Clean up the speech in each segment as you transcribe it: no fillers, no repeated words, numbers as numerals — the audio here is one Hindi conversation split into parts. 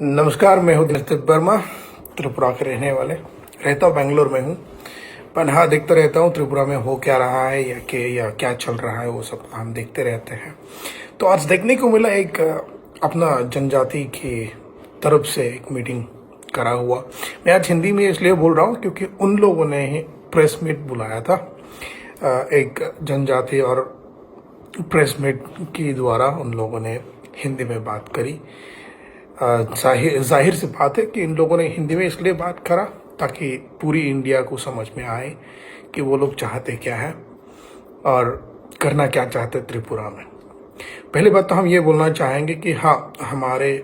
नमस्कार, मैं हूँ दिनेश वर्मा, त्रिपुरा के रहने वाले। रहता हूँ बेंगलोर में हूँ, पर हाँ देखते रहता हूँ त्रिपुरा में हो क्या रहा है या क्या चल रहा है, वो सब हम देखते रहते हैं। तो आज देखने को मिला एक अपना जनजाति की तरफ से एक मीटिंग करा हुआ। मैं आज हिंदी में इसलिए बोल रहा हूँ क्योंकि उन लोगों ने ही प्रेस मीट बुलाया था, एक जनजाति और प्रेस मीट के द्वारा उन लोगों ने हिंदी में बात करी। जाहिर सी बात है कि इन लोगों ने हिंदी में इसलिए बात करा ताकि पूरी इंडिया को समझ में आए कि वो लोग चाहते क्या है और करना क्या चाहते त्रिपुरा में। पहली बात तो हम ये बोलना चाहेंगे कि हाँ, हमारे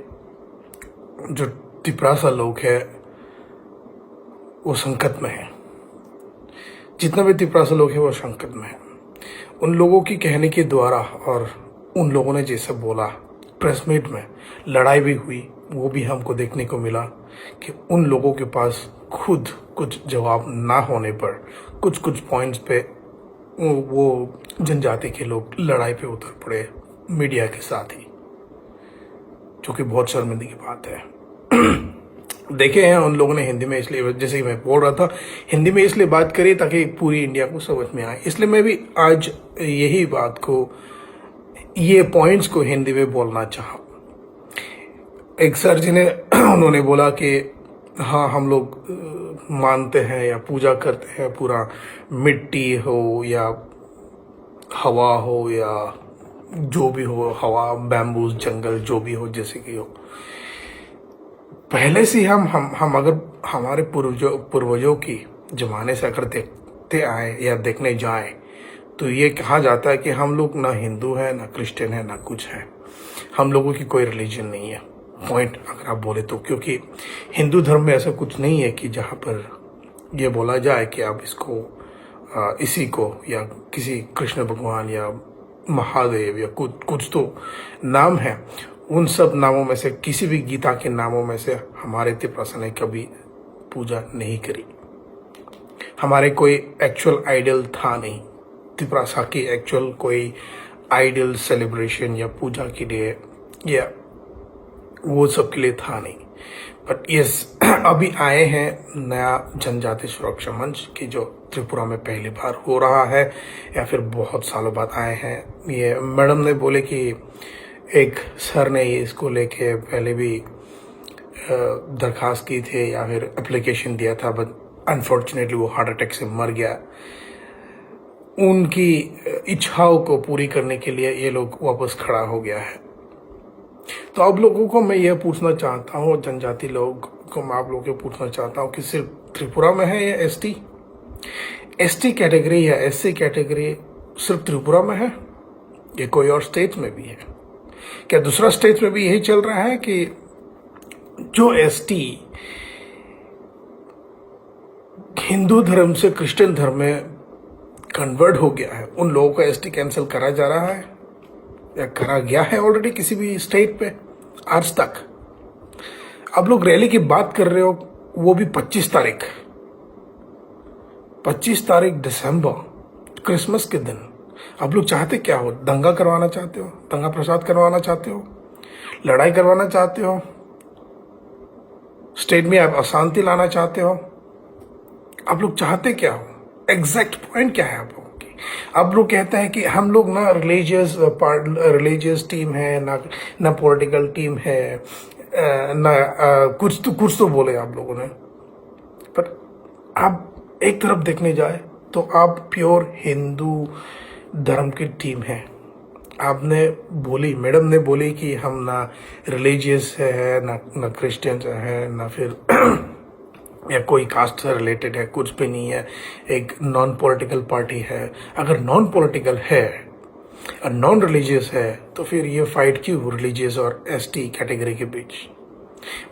जो त्रिपुरा लोग हैं वो संकट में है। जितना भी त्रिपुरा लोग हैं वो संकट में है। उन लोगों की कहने के द्वारा और उन लोगों ने जैसे बोला प्रेस मीट में, लड़ाई भी हुई, वो भी हमको देखने को मिला कि उन लोगों के पास खुद कुछ जवाब ना होने पर कुछ पॉइंट्स पे वो जनजाति के लोग लड़ाई पे उतर पड़े मीडिया के साथ ही, जो कि बहुत शर्मिंदगी की बात है। देखे हैं उन लोगों ने हिंदी में, इसलिए जैसे कि मैं बोल रहा था, हिंदी में इसलिए बात करी ताकि पूरी इंडिया को समझ में आए। इसलिए मैं भी आज यही बात को, ये पॉइंट्स को हिंदी में बोलना चाहा। एक सर जी ने उन्होंने बोला कि हाँ, हम लोग मानते हैं या पूजा करते हैं पूरा मिट्टी हो या हवा हो या जो भी हो, हवा, बैम्बूस, जंगल, जो भी हो, जैसे कि हो। पहले से हम अगर हमारे पूर्वजों की जमाने से अगर देखते आए या देखने जाए तो ये कहा जाता है कि हम लोग ना हिंदू है, ना क्रिश्चियन है, ना कुछ है। हम लोगों की कोई रिलीजन नहीं है, पॉइंट अगर आप बोले तो। क्योंकि हिंदू धर्म में ऐसा कुछ नहीं है कि जहाँ पर ये बोला जाए कि आप इसी को या किसी कृष्ण भगवान या महादेव या कुछ तो नाम है, उन सब नामों में से किसी भी गीता के नामों में से हमारे त्रिपुरा ने कभी पूजा नहीं करी। हमारे कोई एक्चुअल आइडल था नहीं, त्रिपुरा की एक्चुअल कोई आइडल सेलिब्रेशन या पूजा के लिए या वो सब के लिए था नहीं। बट यस, अभी आए हैं नया जनजाति सुरक्षा मंच की, जो त्रिपुरा में पहली बार हो रहा है या फिर बहुत सालों बाद आए हैं। ये मैडम ने बोले कि एक सर ने ये इसको लेके पहले भी दरखास्त की थे या फिर एप्लीकेशन दिया था, बट अनफॉर्चुनेटली वो हार्ट अटैक से मर गया। उनकी इच्छाओं को पूरी करने के लिए ये लोग वापस खड़ा हो गया है। तो आप लोगों को मैं ये पूछना चाहता हूँ, जनजाति लोग को मैं आप लोगों को पूछना चाहता हूँ कि सिर्फ त्रिपुरा में है या एसटी कैटेगरी या एससी कैटेगरी सिर्फ त्रिपुरा में है या कोई और स्टेट में भी है? क्या दूसरा स्टेट में भी यही चल रहा है कि जो एसटी हिंदू धर्म से क्रिश्चियन धर्म में कन्वर्ट हो गया है, उन लोगों का एसटी कैंसिल करा जा रहा है या करा गया है ऑलरेडी किसी भी स्टेट पे आज तक? अब लोग रैली की बात कर रहे हो, वो भी 25 तारीख दिसंबर, क्रिसमस के दिन। अब लोग चाहते क्या हो? दंगा करवाना चाहते हो? दंगा प्रसाद करवाना चाहते हो? लड़ाई करवाना चाहते हो? स्टेट में आप अशांति लाना चाहते हो? आप लोग चाहते क्या हो? एग्जैक्ट पॉइंट क्या है आप लोगों की? अब लोग कहते हैं कि हम लोग ना रिलीजियस टीम है, ना पॉलिटिकल टीम है, ना कुछ तो बोले आप लोगों ने। पर आप एक तरफ देखने जाए तो आप प्योर हिंदू धर्म की टीम है। आपने बोली, मैडम ने बोली कि हम ना रिलीजियस है, ना क्रिश्चियन है, ना फिर या कोई कास्ट से रिलेटेड है, कुछ भी नहीं है। एक नॉन पॉलिटिकल पार्टी है। अगर नॉन पॉलिटिकल है और नॉन रिलीजियस है तो फिर ये फाइट क्यों रिलीजियस और एसटी कैटेगरी के बीच?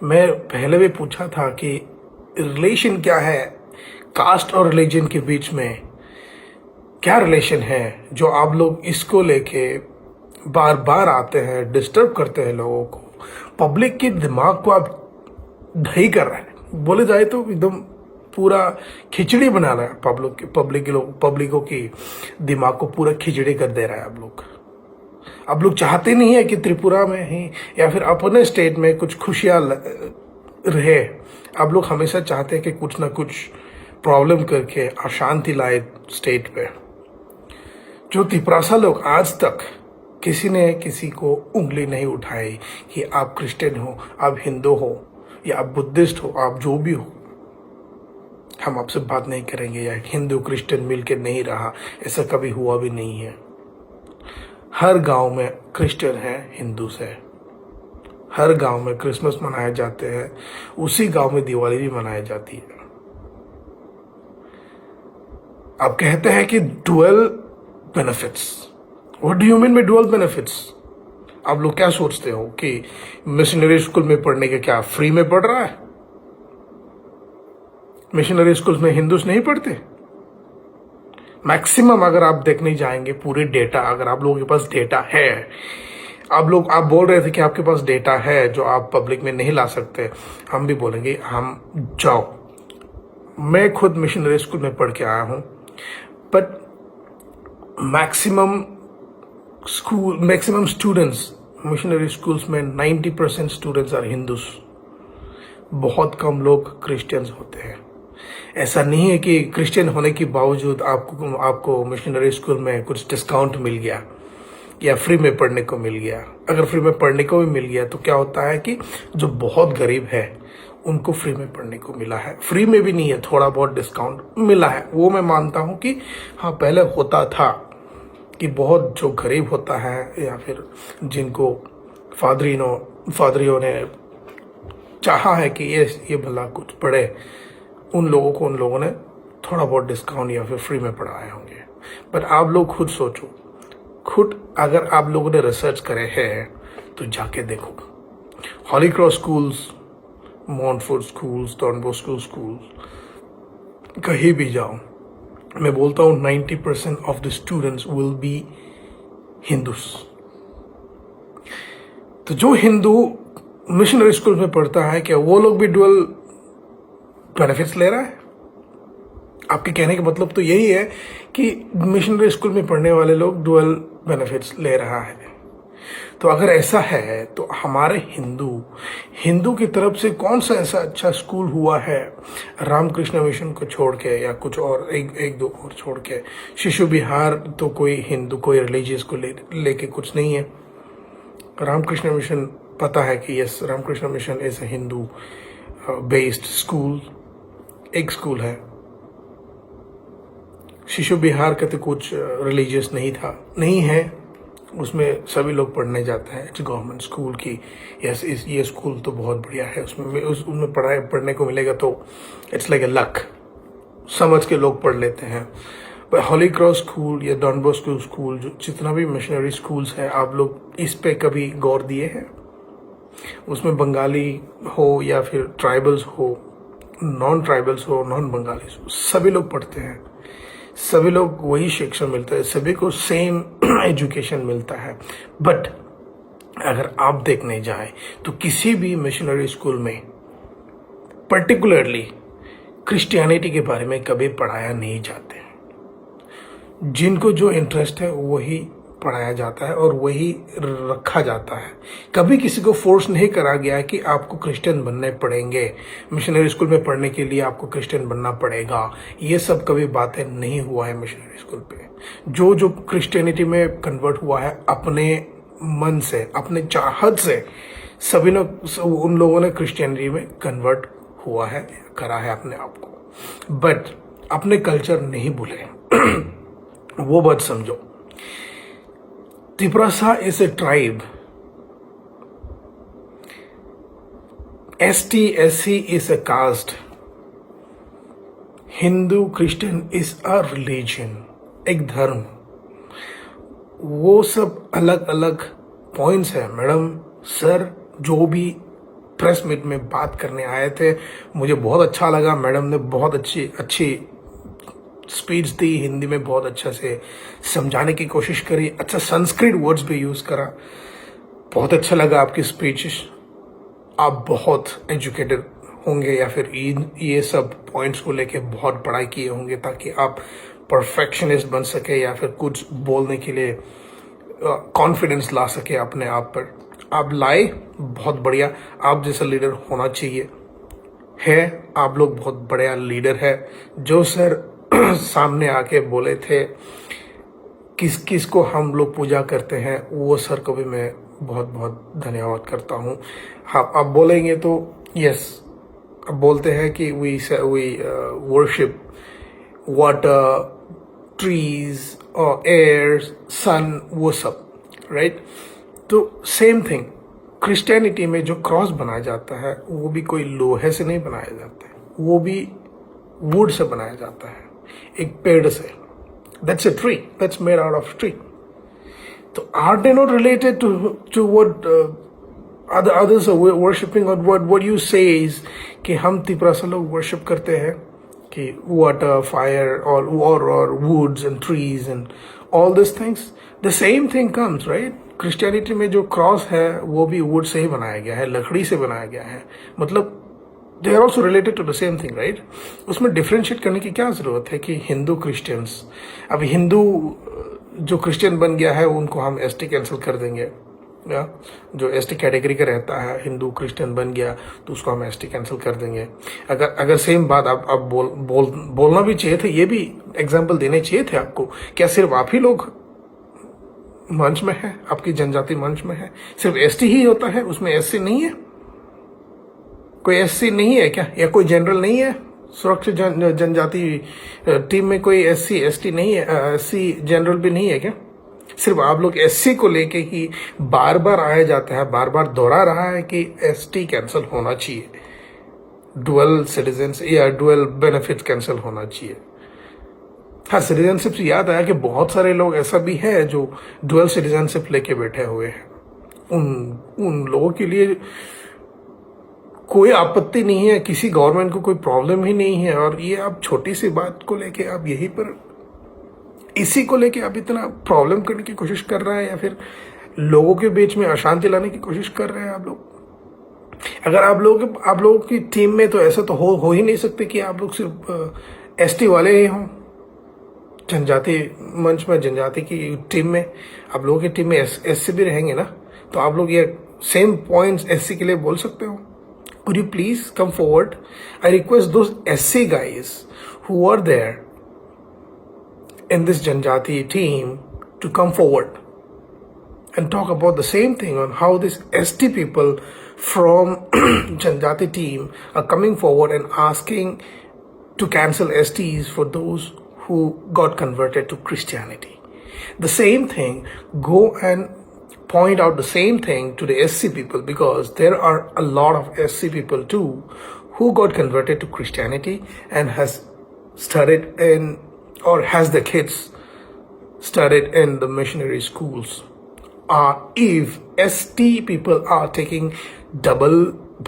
मैं पहले भी पूछा था कि रिलेशन क्या है कास्ट और रिलीजन के बीच में? क्या रिलेशन है जो आप लोग इसको लेके बार बार आते हैं, डिस्टर्ब करते हैं लोगों को, पब्लिक के दिमाग को आप ढही कर रहे हैं। बोले जाए तो एकदम पूरा खिचड़ी बना रहा है पब्लिकों की दिमाग को पूरा खिचड़ी कर दे रहा है आप लोग। आप लोग चाहते नहीं है कि त्रिपुरा में ही या फिर अपने स्टेट में कुछ खुशियां रहे। आप लोग हमेशा चाहते हैं कि कुछ ना कुछ प्रॉब्लम करके अशांति लाए स्टेट पे। जो तिपरासा लोग आज तक किसी ने किसी को उंगली नहीं उठाई कि आप क्रिश्चियन हो, आप हिंदू हो या आप बुद्धिस्ट हो, आप जो भी हो, हम आपसे बात नहीं करेंगे या हिंदू क्रिश्चियन मिलके नहीं रहा, ऐसा कभी हुआ भी नहीं है। हर गांव में क्रिश्चियन है, हिंदू है। हर गांव में क्रिसमस मनाए जाते हैं, उसी गांव में दिवाली भी मनाई जाती है। आप कहते हैं कि dual benefits. What do you mean by dual benefits? आप लोग क्या सोचते हो कि मिशनरी स्कूल में पढ़ने के क्या फ्री में पढ़ रहा है? मिशनरी स्कूल्स में हिंदूस नहीं पढ़ते? मैक्सिमम अगर आप देखने जाएंगे पूरे डेटा, अगर आप लोगों के पास डेटा है, आप बोल रहे थे कि आपके पास डेटा है जो आप पब्लिक में नहीं ला सकते, हम भी बोलेंगे हम जाओ। मैं खुद मिशनरी स्कूल में पढ़ के आया हूं, but maximum students missionary schools में 90% स्टूडेंट्स आर हिंदूस। बहुत कम लोग क्रिश्चियंस होते हैं। ऐसा नहीं है कि क्रिश्चियन होने के बावजूद आपको मिशनरी स्कूल में कुछ डिस्काउंट मिल गया या फ्री में पढ़ने को मिल गया। अगर फ्री में पढ़ने को भी मिल गया तो क्या होता है कि जो बहुत गरीब है उनको फ्री में पढ़ने को मिला है। फ्री में भी नहीं है, थोड़ा बहुत डिस्काउंट मिला है। वो मैं मानता हूं कि हाँ, पहले होता था कि बहुत जो गरीब होता है या फिर जिनको फादरियों ने चाहा है कि ये भला कुछ पढ़े, उन लोगों ने थोड़ा बहुत डिस्काउंट या फिर फ्री में पढ़ाए होंगे। पर आप लोग खुद सोचो, अगर आप लोगों ने रिसर्च करे हैं तो जाके देखो। Holy Cross schools, Montfort schools, Don Bosco schools, कहीं भी जाओ, मैं बोलता हूँ 90% of the students will be Hindus. तो जो हिंदू मिशनरी स्कूल में पढ़ता है, क्या वो लोग भी डुअल बेनिफिट्स ले रहा है? आपके कहने का मतलब तो यही है कि मिशनरी स्कूल में पढ़ने वाले लोग डुअल बेनिफिट्स ले रहा है। तो अगर ऐसा है तो हमारे हिंदू की तरफ से कौन सा ऐसा अच्छा स्कूल हुआ है रामकृष्ण मिशन को छोड़ के या कुछ और एक दो और छोड़ के? शिशु विहार तो कोई रिलीजियस को लेके कुछ नहीं है। रामकृष्ण मिशन पता है कि yes, Ramakrishna mission is a Hindu based school, एक स्कूल है। शिशु विहार का तो कुछ रिलीजियस नहीं है, उसमें सभी लोग पढ़ने जाते हैं। इट्स गवर्नमेंट स्कूल की यस, ये स्कूल तो बहुत बढ़िया है, उसमें पढ़ने को मिलेगा तो इट्स लाइक ए लक, समझ के लोग पढ़ लेते हैं। पर हॉली क्रॉस स्कूल या डॉन बॉस्को स्कूल, जो जितना भी मिशनरी स्कूल्स है, आप लोग इस पे कभी गौर दिए हैं? उसमें बंगाली हो या फिर ट्राइबल्स हो, नॉन ट्राइबल्स हो, नॉन बंगालीज हो, सभी लोग पढ़ते हैं, सभी लोग वही शिक्षा मिलता है, सभी को सेम एजुकेशन मिलता है। बट अगर आप देखने जाए तो किसी भी मिशनरी स्कूल में पर्टिकुलरली क्रिश्चियनिटी के बारे में कभी पढ़ाया नहीं जाते। जिनको जो इंटरेस्ट है वही पढ़ाया जाता है और वही रखा जाता है। कभी किसी को फोर्स नहीं करा गया कि आपको क्रिश्चियन बनने पड़ेंगे, मिशनरी स्कूल में पढ़ने के लिए आपको क्रिश्चियन बनना पड़ेगा, ये सब कभी बातें नहीं हुआ है मिशनरी स्कूल पे। जो क्रिश्चियनिटी में कन्वर्ट हुआ है अपने मन से, अपने चाहत से, उन लोगों ने क्रिश्चियनिटी में कन्वर्ट हुआ है, करा है अपने आप को। बट अपने कल्चर नहीं भूले वो बात समझो। Tiprasa is a tribe. ST, SC is a caste. Hindu, Christian is a religion, एक धर्म। वो सब अलग अलग पॉइंट्स है। मैडम सर जो भी प्रेस मीट में बात करने आए थे, मुझे बहुत अच्छा लगा। मैडम ने बहुत अच्छी स्पीच दी, हिंदी में बहुत अच्छा से समझाने की कोशिश करी, अच्छा संस्कृत वर्ड्स भी यूज करा, बहुत अच्छा लगा आपकी स्पीच। आप बहुत एजुकेटेड होंगे या फिर ये सब पॉइंट्स को लेके बहुत पढ़ाई किए होंगे ताकि आप परफेक्शनिस्ट बन सके या फिर कुछ बोलने के लिए कॉन्फिडेंस ला सके अपने आप पर। आप लाए, बहुत बढ़िया, आप जैसा लीडर होना चाहिए है। आप लोग बहुत बढ़िया लीडर है। जो सर सामने आके बोले थे किस किस को हम लोग पूजा करते हैं, वो सर को भी मैं बहुत बहुत धन्यवाद करता हूँ। हाँ, आप बोलेंगे तो यस, अब बोलते हैं कि वी वर्शिप वाटर, ट्रीज और एयर, सन, वो सब, राइट। तो सेम थिंग क्रिश्चियनिटी में जो क्रॉस बनाया जाता है वो भी कोई लोहे से नहीं बनाया जाता है, वो भी वुड से बनाया जाता है, एक पेड़ से। That's a tree, that's made out of tree. तो are they not related to what others are worshipping, or what you say is कि हम त्रिपुरा से लोग वर्शिप करते हैं कि water, fire, or woods and trees and all these things. The same thing comes, right? Christianity में जो क्रॉस है वो भी वुड से ही बनाया गया है, लकड़ी से बनाया गया है। मतलब they are also related to the same thing, right. उसमें डिफ्रेंशिएट करने की क्या जरूरत है कि हिंदू क्रिश्चियंस, अब हिंदू जो क्रिश्चियन बन गया है उनको हम एसटी कैंसिल कर देंगे, या जो एसटी कैटेगरी का रहता है हिंदू क्रिश्चियन बन गया तो उसको हम एसटी कैंसिल कर देंगे। अगर सेम बात आप बोलना भी चाहिए थे, ये भी एग्जाम्पल देने चाहिए थे आपको। क्या सिर्फ आप ही लोग मंच में है, आपकी जनजाति मंच में है, सिर्फ एसटी ही होता है, उसमें एससी नहीं है? कोई एससी नहीं है क्या, या कोई जनरल नहीं है? सुरक्षित जनजाति टीम में कोई एससी एसटी नहीं है, एससी जनरल भी नहीं है क्या? सिर्फ आप लोग एससी को लेके ही बार बार आया जाता है, बार बार दोहरा रहा है कि एसटी कैंसिल होना चाहिए, डुअल सिटीजन या डुअल बेनिफिट कैंसिल होना चाहिए। हाँ, सिटीजनशिप से याद आया कि बहुत सारे लोग ऐसा भी है जो डुअल सिटीजनशिप लेके बैठे हुए हैं। उन लोगों के लिए कोई आपत्ति नहीं है, किसी गवर्नमेंट को कोई प्रॉब्लम ही नहीं है। और ये आप छोटी सी बात को लेके आप यहीं पर इसी को लेके आप इतना प्रॉब्लम करने की कोशिश कर रहे हैं, या फिर लोगों के बीच में अशांति लाने की कोशिश कर रहे हैं आप लोग। अगर आप लोगों की टीम में तो ऐसा तो हो ही नहीं सकते कि आप लोग सिर्फ एसटी वाले ही हों। जनजाति मंच में, जनजाति की टीम में, आप लोगों की टीम में एससी भी रहेंगे ना, तो आप लोग ये सेम पॉइंट्स एससी के लिए बोल सकते हो। Could you please come forward? I request those SC guys who are there in this Janjati team to come forward and talk about the same thing on how these ST people from Janjati team are coming forward and asking to cancel STs for those who got converted to Christianity. The same thing, go and point out the same thing to the SC people, because there are a lot of SC people too who got converted to Christianity and has studied in, or has the kids studied in the missionary schools. If ST people are taking double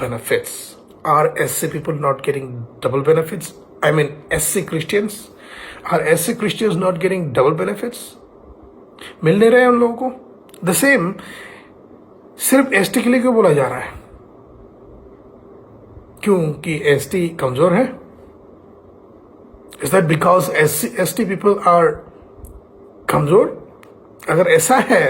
benefits, are SC people not getting double benefits? I mean, SC Christians? Are SC Christians not getting double benefits? मिल नहीं रहे उन लोगों को? The same, सिर्फ ST के लिए क्यों बोला जा रहा है? क्योंकि ST कमजोर है? Is that because ST people are कमजोर? अगर ऐसा है,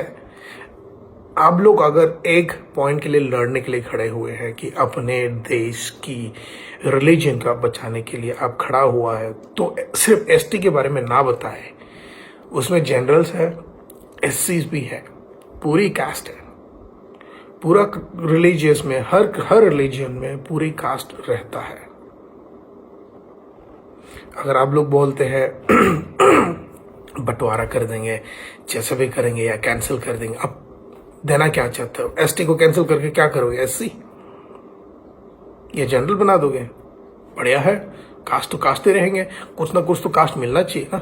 आप लोग अगर एक पॉइंट के लिए लड़ने के लिए खड़े हुए हैं कि अपने देश की रिलीजन का बचाने के लिए आप खड़ा हुआ है, तो सिर्फ एसटी के बारे में ना बताए। उसमें जनरल्स है, एससीज भी है, पूरी कास्ट है, पूरा रिलीजियस में हर रिलीजन में पूरी कास्ट रहता है। अगर आप लोग बोलते हैं बंटवारा कर देंगे, जैसे भी करेंगे, या कैंसिल कर देंगे, अब देना क्या चाहते हो? एसटी को कैंसिल करके क्या करोगे? एससी या जनरल बना दोगे? बढ़िया है, कास्ट तो कास्ट ही रहेंगे, कुछ ना कुछ तो कास्ट मिलना चाहिए ना।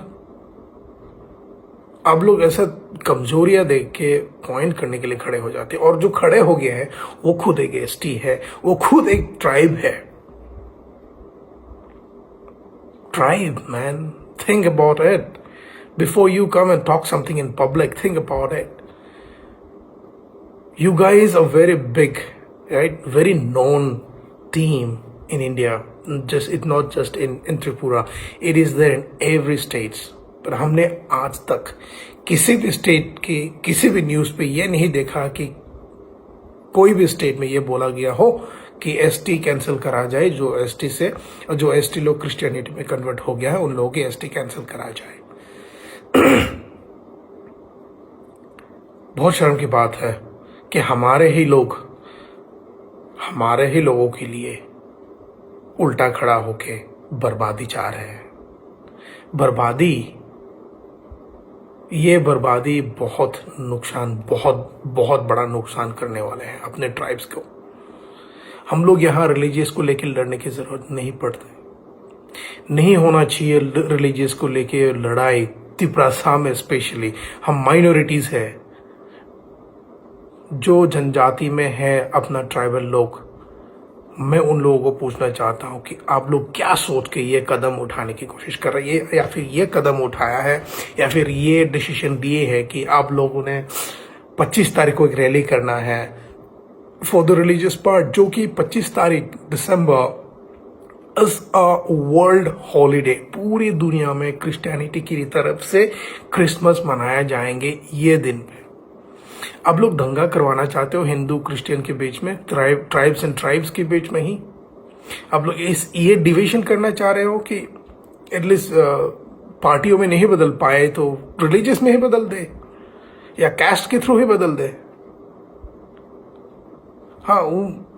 आप लोग ऐसा कमजोरियां देख के पॉइंट करने के लिए खड़े हो जाते हैं, और जो खड़े हो गए हैं वो खुद एक एसटी है, वो खुद एक ट्राइब है। Tribe, man. Think about it. Before you come and talk something in public, think about it. You guys are very big, right? Very known team in India. It's not just in Tripura. It is there in every state. पर हमने आज तक किसी भी स्टेट की किसी भी न्यूज़ पे ये नहीं देखा कि कोई भी स्टेट में ये बोला गया हो कि एसटी कैंसिल करा जाए, जो एसटी लोग क्रिश्चियनिटी में कन्वर्ट हो गया है उन लोगों की एसटी कैंसिल करा जाए। बहुत शर्म की बात है कि हमारे ही लोगों के लिए उल्टा खड़ा होके बर्बादी चाह रहे हैं। ये बर्बादी बहुत बहुत बड़ा नुकसान करने वाले हैं अपने ट्राइब्स को। हम लोग यहाँ रिलीजियस को लेकर लड़ने की जरूरत नहीं पड़ती, नहीं होना चाहिए रिलीजियस को लेके लड़ाई। तिप्रासा में स्पेशली हम माइनॉरिटीज है, जो जनजाति में है अपना ट्राइबल लोग। मैं उन लोगों को पूछना चाहता हूं कि आप लोग क्या सोच के ये कदम उठाने की कोशिश कर रहे हैं, या फिर ये कदम उठाया है, या फिर ये डिसीजन लिए है कि आप लोगों ने 25 तारीख को एक रैली करना है फॉर द रिलीजियस पार्ट, जो कि 25 तारीख दिसंबर इज अ वर्ल्ड हॉलीडे। पूरी दुनिया में क्रिश्चियनिटी की तरफ से क्रिसमस मनाया जाएंगे ये दिन पे। आप लोग दंगा करवाना चाहते हो हिंदू क्रिश्चियन के बीच में, ट्राइब्स एंड ट्राइब्स के बीच में ही आप लोग ये डिविजन करना चाह रहे हो कि एटलीस्ट पार्टियों में नहीं बदल पाए तो रिलीजियस में ही बदल दे या कास्ट के थ्रू ही बदल दे। हाँ,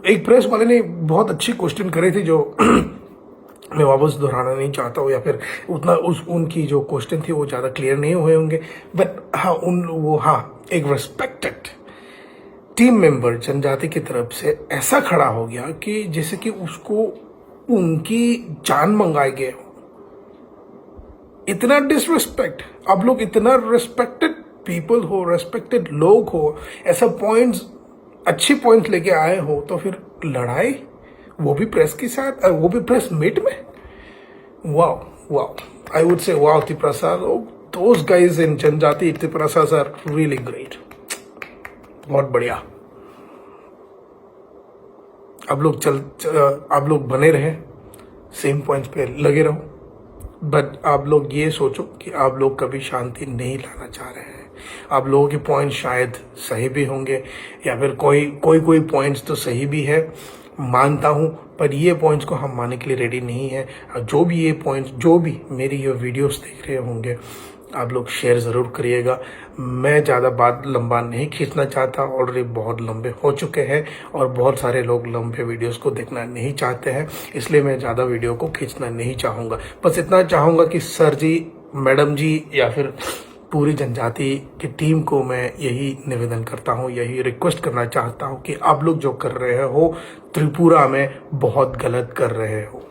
एक प्रेस वाले ने बहुत अच्छी क्वेश्चन करे थे जो मैं वापस दोहराना नहीं चाहता हूँ, या फिर उतना उनकी जो क्वेश्चन थी वो ज़्यादा क्लियर नहीं हुए होंगे। बट हाँ, एक रेस्पेक्टेड टीम मेंबर जनजाति की तरफ से ऐसा खड़ा हो गया कि जैसे कि उसको उनकी जान मंगाई गए हो। इतना डिसरिस्पेक्ट, आप लोग इतना रेस्पेक्टेड पीपल हो, रेस्पेक्टेड लोग हो, ऐसा पॉइंट्स अच्छी पॉइंट्स लेके आए हो, तो फिर लड़ाई, वो भी प्रेस के साथ, वो भी प्रेस मीट में। Wow, I would say wow Tiprasa लोग, those guys in जनजाति तिप्रासास आर रियली ग्रेट। बहुत बढ़िया। आप लोग बने रहे, सेम पॉइंट्स पे लगे रहो, बट आप लोग ये सोचो कि आप लोग कभी शांति नहीं लाना चाह रहे हैं। आप लोगों के पॉइंट्स शायद सही भी होंगे, या फिर कोई पॉइंट्स तो सही भी है, मानता हूं, पर ये पॉइंट्स को हम मानने के लिए रेडी नहीं है। जो भी मेरी ये वीडियोस देख रहे होंगे, आप लोग शेयर ज़रूर करिएगा। मैं ज़्यादा बात लंबा नहीं खींचना चाहता, ऑलरेडी बहुत लंबे हो चुके हैं और बहुत सारे लोग लंबे वीडियोस को देखना नहीं चाहते हैं, इसलिए मैं ज़्यादा वीडियो को खींचना नहीं चाहूँगा। बस इतना चाहूँगा कि सर जी, मैडम जी, या फिर पूरी जनजाति की टीम को मैं यही निवेदन करता हूँ, यही रिक्वेस्ट करना चाहता हूँ कि आप लोग जो कर रहे हो त्रिपुरा में बहुत गलत कर रहे हो।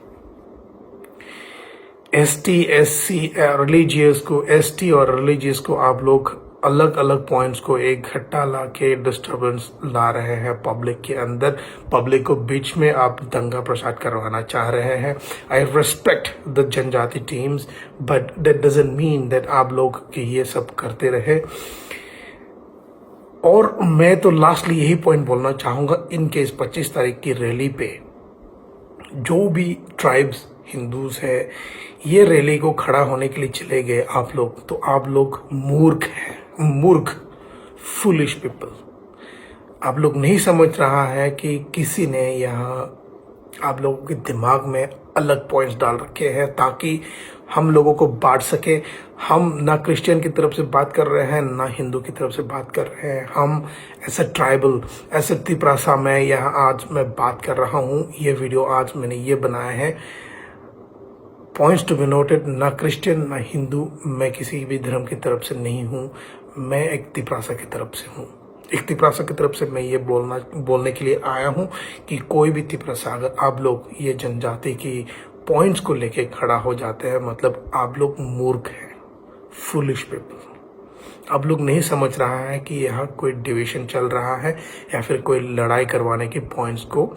एसटी और रिलीजियस को आप लोग अलग अलग पॉइंट्स को इकट्ठा ला के डिस्टर्बेंस ला रहे हैं पब्लिक के अंदर, पब्लिक को बीच में आप दंगा प्रसाद करवाना चाह रहे हैं। आई रेस्पेक्ट द जनजाति teams, but that doesn't mean that आप लोग कि ये सब करते रहे। और मैं तो लास्टली यही पॉइंट बोलना चाहूँगा, इन केस 25 तारीख की रैली पे जो भी ट्राइब्स हिंदूज है ये रैली को खड़ा होने के लिए चले गए आप लोग, तो आप लोग मूर्ख फुलिश पीपल। आप लोग नहीं समझ रहा है कि किसी ने यहाँ आप लोगों के दिमाग में अलग पॉइंट्स डाल रखे हैं ताकि हम लोगों को बांट सके। हम ना क्रिश्चियन की तरफ से बात कर रहे हैं, ना हिंदू की तरफ से बात कर रहे हैं। हम ऐसे ट्राइबल, ऐसे तिप्रासा में यहाँ आज मैं बात कर रहा हूँ। ये वीडियो आज मैंने ये बनाया है, पॉइंट्स टू बी नोटेड, ना क्रिश्चियन ना हिंदू, मैं किसी भी धर्म की तरफ से नहीं हूँ, मैं एक तिप्रासा की तरफ से हूँ। एक तिप्रासा की तरफ से मैं ये बोलने के लिए आया हूँ कि कोई भी तिप्रासा अगर आप लोग ये जनजाति की पॉइंट्स को लेके खड़ा हो जाते हैं, मतलब आप लोग मूर्ख हैं, फुलिश पीपल। आप लोग नहीं समझ रहा है कि यहाँ कोई डिवीजन चल रहा है या फिर कोई लड़ाई करवाने की पॉइंट्स को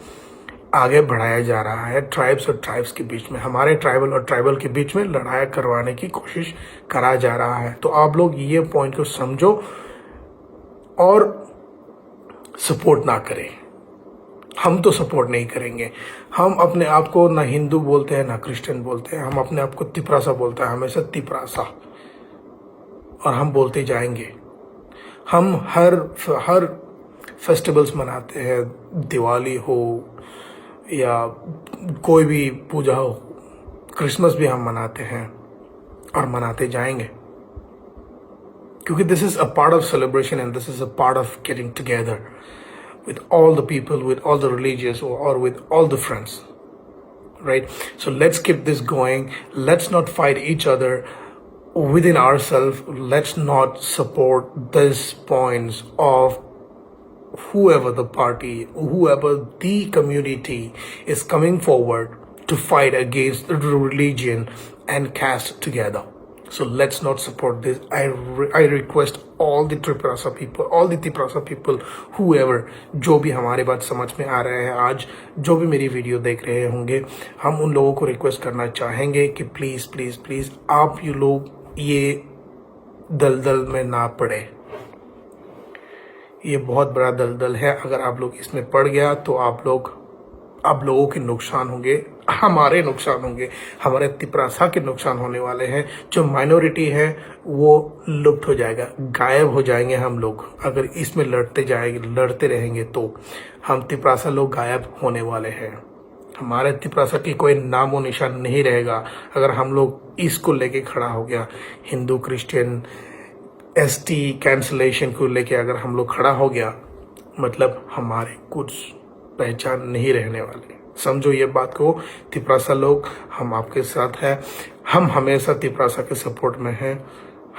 आगे बढ़ाया जा रहा है। ट्राइब्स और ट्राइब्स के बीच में, हमारे ट्राइबल और ट्राइबल के बीच में लड़ाई करवाने की कोशिश करा जा रहा है। तो आप लोग ये पॉइंट को समझो और सपोर्ट ना करें। हम तो सपोर्ट नहीं करेंगे। हम अपने आप को ना हिंदू बोलते हैं ना क्रिश्चियन बोलते हैं, हम अपने आप को तिप्रासा बोलते हैं, हमेशा तिप्रासा। और हम बोलते जाएंगे। हम हर फेस्टिवल्स मनाते हैं, दिवाली हो या कोई भी पूजा हो, क्रिसमस भी हम मनाते हैं और मनाते जाएंगे, क्योंकि this is a part of celebration and this is a part of getting together with all the people, with all the religious, or with all the friends, right? So let's keep this going. Let's not fight each other within ourselves. Let's not support these points of whoever the party, whoever the community is coming forward to fight against religion and caste together. So let's not support this. I request all the Triparasa people, whoever, जो भी हमारे बात समझ में आ रहे हैं आज, जो भी मेरी वीडियो देख रहे होंगे, हम उन लोगों को रिक्वेस्ट करना चाहेंगे कि प्लीज प्लीज प्लीज आप ये लोग ये दलदल में ना पड़े। ये बहुत बड़ा दलदल है, अगर आप लोग इसमें पड़ गया तो आप लोगों के नुकसान होंगे, हमारे नुकसान होंगे, हमारे तिपरासा के नुकसान होने वाले हैं। जो माइनॉरिटी है वो लुप्त हो जाएगा, गायब हो जाएंगे हम लोग। अगर इसमें लड़ते रहेंगे तो हम तिपरासा लोग गायब होने वाले हैं। हमारे तिपरासा की कोई नामो निशान नहीं रहेगा अगर हम लोग इसको लेके खड़ा हो गया। हिंदू क्रिश्चियन ST कैंसलेशन को लेके अगर हम लोग खड़ा हो गया, मतलब हमारे कुछ पहचान नहीं रहने वाले। समझो ये बात को। तिपरासा लोग, हम आपके साथ हैं, हम हमेशा तिपरासा के सपोर्ट में हैं।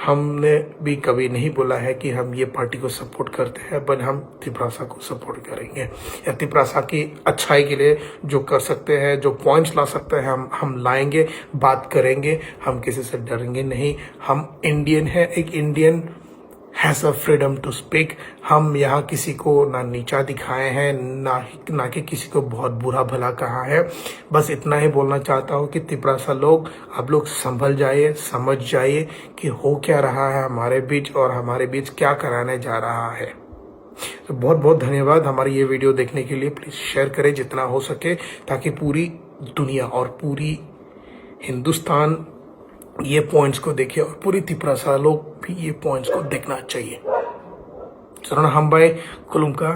हमने भी कभी नहीं बोला है कि हम ये पार्टी को सपोर्ट करते हैं, पर हम तिपरासा को सपोर्ट करेंगे या तिपरासा की अच्छाई के लिए जो कर सकते हैं, जो पॉइंट्स ला सकते हैं, हम लाएंगे, बात करेंगे। हम किसी से डरेंगे नहीं। हम इंडियन हैं, एक Indian has a freedom to speak. हम यहाँ किसी को ना नीचा दिखाए हैं, ना कि किसी को बहुत बुरा भला कहा है। बस इतना ही बोलना चाहता हूँ कि तिपरासा लोग, आप लोग संभल जाइए, समझ जाइए कि हो क्या रहा है हमारे बीच और हमारे बीच क्या कराने जा रहा है। तो बहुत बहुत धन्यवाद हमारी ये वीडियो देखने के लिए। प्लीज़ शेयर करें जितना हो सके, ताकि पूरी दुनिया और पूरी हिंदुस्तान ये पॉइंट्स को देखे और पूरी तिपरासा लोग भी ये पॉइंट्स को देखना चाहिए। सरण हम्बाई कुलुमका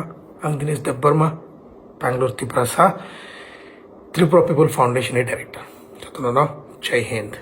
आं Dinesh Dev Verma, Bangalore Tiprasa Tripura people foundation director. जय हिंद।